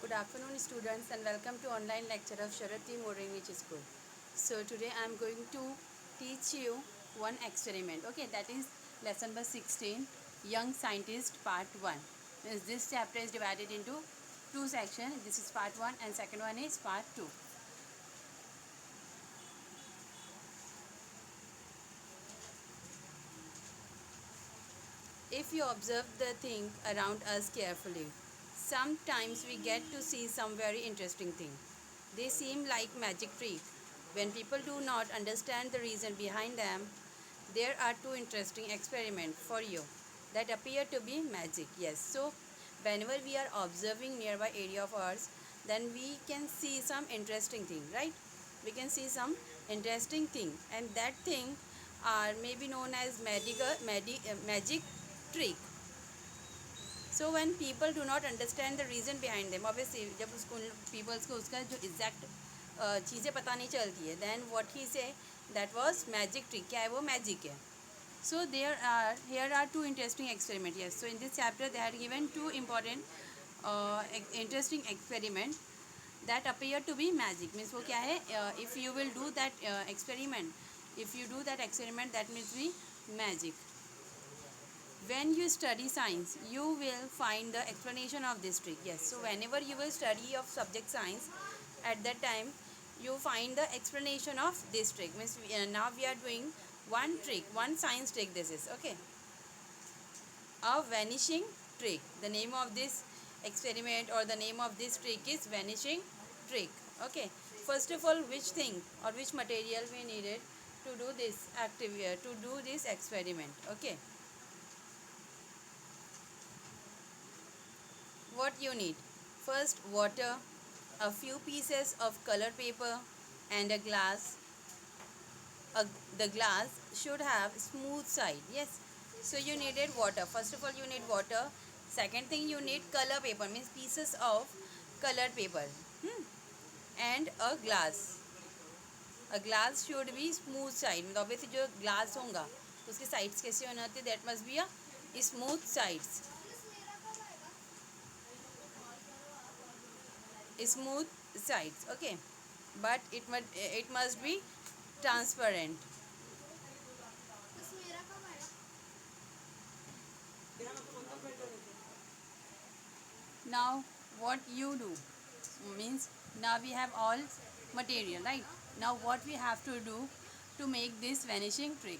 Good afternoon, students, and welcome to online lecture of Sharati Modern English School. So today I am going to teach you one experiment. Okay, that is lesson number 16, Young Scientist Part 1. This chapter is divided into two sections. This is Part 1 and second one is Part 2. If you observe the thing around us carefully, sometimes we get to see some very interesting thing. They seem like magic tricks. When people do not understand the reason behind them, there are two interesting experiments for you that appear to be magic. Yes, so whenever we are observing nearby area of ours, then we can see some interesting thing, right? We can see some interesting thing, and that thing are maybe known as magic trick. So when people do not understand the reason behind them, obviously जब उसको people को उसका जो exact चीज़ें पता नहीं चलती है, then what he say that was magic trick. क्या है वो magic है. So here are two interesting experiments. Yes, so in this chapter they had given two important interesting experiment that appear to be magic. Means वो क्या है, if you will do that experiment, if you do that experiment, that means be magic. When you study science, you will find the explanation of this trick. Yes, so whenever you will study of subject science, at that time you find the explanation of this trick. Means now we are doing one trick, one science trick. This is okay, a vanishing trick. The name of this experiment or the name of this trick is vanishing trick. Okay, first of all, which thing or which material we needed to do this activity, to do this experiment? Okay, what you need? First, water, a few pieces of color paper, and a glass. The glass should have smooth side. Yes, so you needed water. First of all, you need water. Second thing, you need color paper, means pieces of colored paper. And a glass. A glass should be smooth side. मतलब obviously जो glass होगा उसके sides कैसे होने होते, that must be a smooth sides. Smooth sides. Okay, but it must be transparent. Now what you do means, now we have all material, right? Now what we have to do to make this vanishing trick?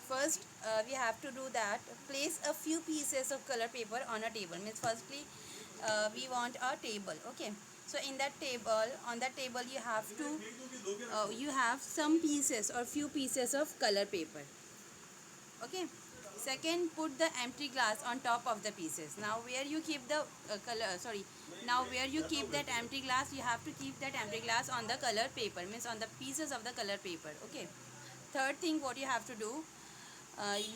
First, we have to do that, place a few pieces of color paper on a table. Means firstly, we want a table. Okay, so in that table, on that table you have to you have some pieces or few pieces of color paper. Okay, second, put the empty glass on top of the pieces. Now where you keep the now where you keep that empty glass, you have to keep that empty glass on the color paper, means on the pieces of the color paper. Okay, third thing what you have to do,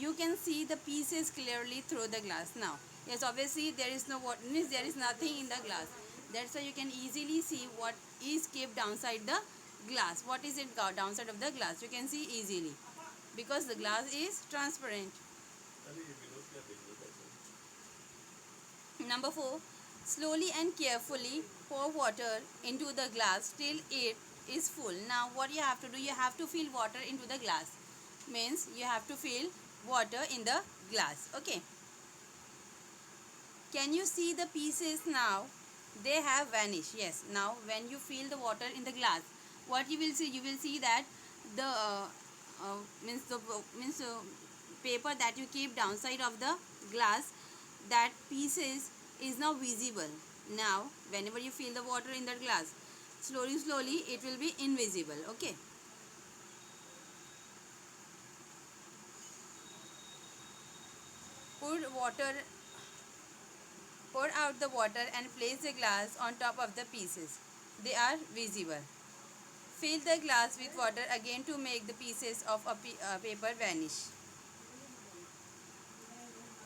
you can see the pieces clearly through the glass. Now yes, obviously there is no what means there is nothing in the glass, that's why you can easily see what is kept downside the glass. What is it downside of the glass, you can see easily because the glass is transparent. Number 4, slowly and carefully pour water into the glass till it is full. Now what you have to do, you have to fill water into the glass, means you have to fill water in the glass. Okay, can you see the pieces now? They have vanished. Yes, now when you fill the water in the glass, what you will see, you will see that the means paper that you keep downside of the glass, that pieces is now visible. Now whenever you fill the water in the glass, slowly it will be invisible. Okay, pour water pour out the water and place the glass on top of the pieces. They are visible. Fill the glass with water again to make the pieces of a paper vanish.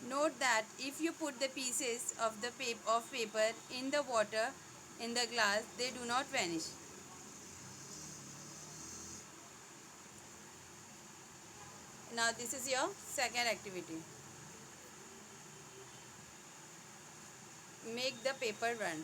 Note that if you put the pieces of the paper in the water in the glass, they do not vanish. Now this is your second activity. Make the paper run.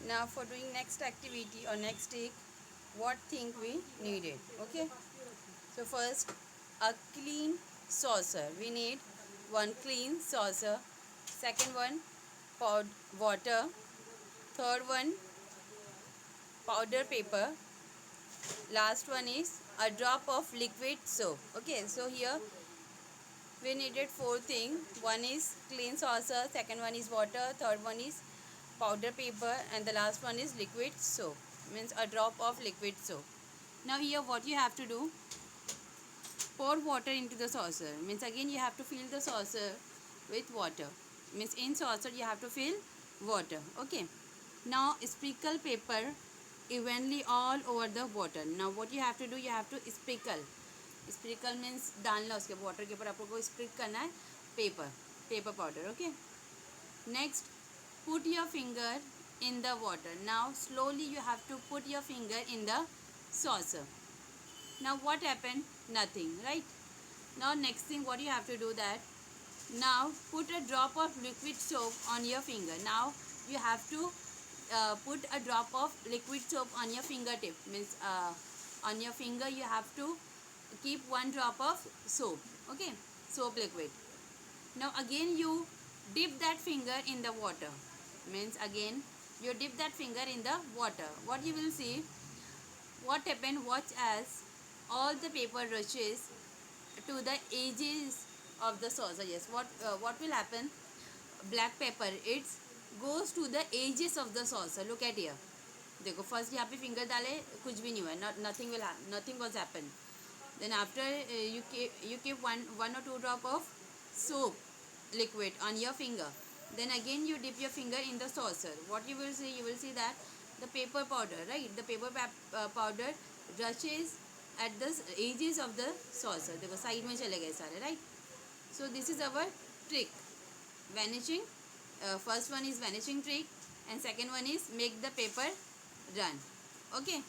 Now for doing next activity or next trick, what thing we needed? Okay. So first, a clean saucer. We need one clean saucer. Second one, water. Third one, powder paper. Last one is a drop of liquid soap. Okay, so here we needed four things. One is clean saucer, second one is water, third one is powder paper, and the last one is liquid soap. Means a drop of liquid soap. Now here what you have to do, pour water into the saucer. Means again you have to fill the saucer with water. Means in saucer you have to fill water. Okay. Now sprinkle paper evenly all over the water. Now what you have to do, you have to sprinkle. Sprinkle means डालना उसके water के ऊपर, आपको sprinkle करना है pepper powder. Okay. Next, put your finger in the water. Now slowly you have to put your finger in the saucer. Now what happened? Nothing, right? Now next thing what you have to do, that now put a drop of liquid soap on your finger. Now you have to put a drop of liquid soap on your fingertip. Means on your finger you have to keep one drop of soap. Okay, soap liquid. Now again you dip that finger in the water. Means again you dip that finger in the water. What you will see, what happened, watch as all the paper rushes to the edges of the saucer. Yes, what will happen, black pepper, it goes to the edges of the saucer. Look at here. देखो first यहाँ पे finger डाले, कुछ भी नहीं हुआ, nothing was happened. Then after you keep one or two drop of soap liquid on your finger. Then again you dip your finger in the saucer. What you will see that the paper powder, right? The paper powder rushes at the edges of the saucer. देखो side में चले गए सारे, right? So this is our trick, vanishing. First one is vanishing trick, and second one is make the paper run. Okay.